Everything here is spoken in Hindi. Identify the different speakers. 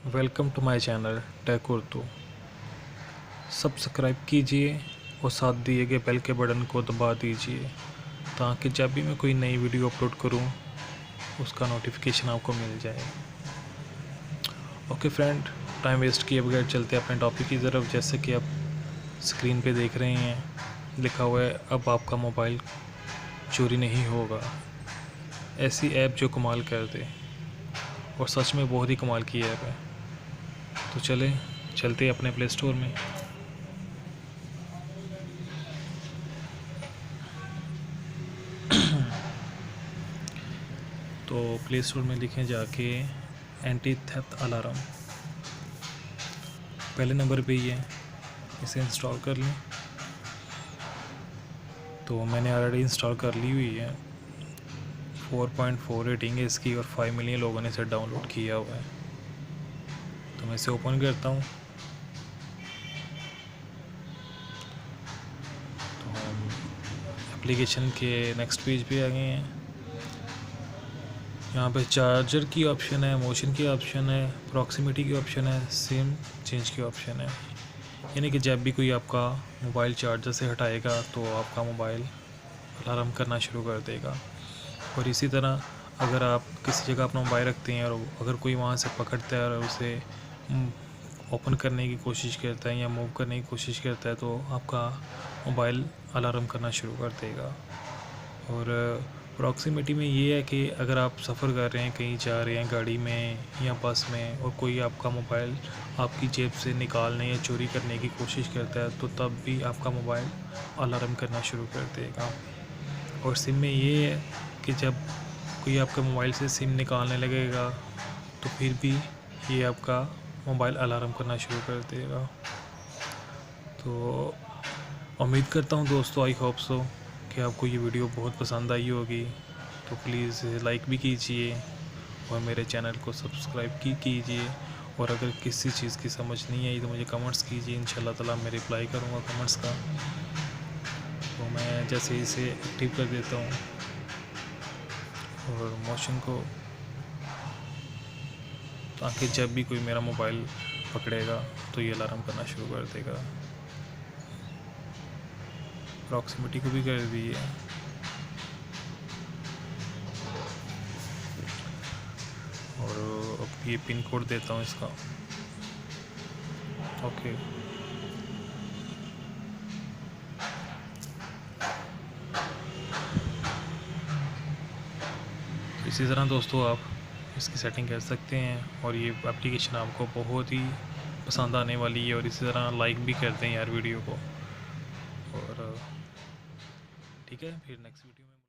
Speaker 1: Welcome to my channel tech Urdu. Subscribe कीजिए और साथ दिए गए बेल के बटन को दबा दीजिए ताकि जब भी मैं कोई नई वीडियो अपलोड करूं उसका नोटिफिकेशन आपको मिल जाए। ओके फ्रेंड, टाइम वेस्ट किए बगैर चलते अपने टॉपिक की तरफ। जैसे कि आप स्क्रीन पे देख रहे हैं, लिखा हुआ है अब आपका मोबाइल चोरी नहीं होगा। ऐसी ऐप जो कमाल कर दे, और सच में बहुत ही कमाल की ऐप है। तो चलते अपने प्ले स्टोर में। तो प्ले स्टोर में लिखें जाके एंटी थेफ्ट अलार्म, पहले नंबर पे ही है, इसे इंस्टॉल कर लें। तो मैंने ऑलरेडी इंस्टॉल कर ली हुई है। 4.4 रेटिंग है इसकी और 5 मिलियन लोगों ने इसे डाउनलोड किया हुआ है। तो मैं इसे ओपन करता हूँ। तो हम एप्लीकेशन के नेक्स्ट पेज पे आ गए हैं। यहाँ पे चार्जर की ऑप्शन है, मोशन की ऑप्शन है, प्रॉक्सिमिटी की ऑप्शन है, सिम चेंज की ऑप्शन है। यानी कि जब भी कोई आपका मोबाइल चार्जर से हटाएगा तो आपका मोबाइल अलार्म करना शुरू कर देगा। और इसी तरह अगर आप किसी जगह अपना मोबाइल रखते हैं और अगर कोई वहाँ से पकड़ता है और उसे ओपन करने की कोशिश करता है या मूव करने की कोशिश करता है तो आपका मोबाइल अलार्म करना शुरू कर देगा। और प्रॉक्सिमिटी में ये है कि अगर आप सफ़र कर रहे हैं, कहीं जा रहे हैं गाड़ी में या बस में, और कोई आपका मोबाइल आपकी जेब से निकालने या चोरी करने की कोशिश करता है तो तब भी आपका मोबाइल अलार्म करना शुरू कर देगा। और सिम में ये है कि जब कोई आपके मोबाइल से सिम निकालने लगेगा तो फिर भी ये आपका मोबाइल अलार्म करना शुरू कर देगा। तो उम्मीद करता हूँ दोस्तों, आई होप सो कि आपको ये वीडियो बहुत पसंद आई होगी। तो प्लीज़ लाइक भी कीजिए और मेरे चैनल को सब्सक्राइब कीजिए। और अगर किसी चीज़ की समझ नहीं आई तो मुझे कमेंट्स कीजिए, इंशाल्लाह ताला मैं रिप्लाई करूँगा कमेंट्स का। तो मैं जैसे इसे एक्टिव कर देता हूँ और मोशन को, ताकि जब भी कोई मेरा मोबाइल पकड़ेगा तो ये अलार्म करना शुरू कर देगा। प्रॉक्सिमिटी को भी कर दी है। और अब ये पिन कोड देता हूँ इसका। ओके, इसी तरह दोस्तों आप इसकी सेटिंग कर सकते हैं और ये एप्लीकेशन आपको बहुत ही पसंद आने वाली है। और इसी तरह लाइक भी कर दें यार वीडियो को। और ठीक है, फिर नेक्स्ट वीडियो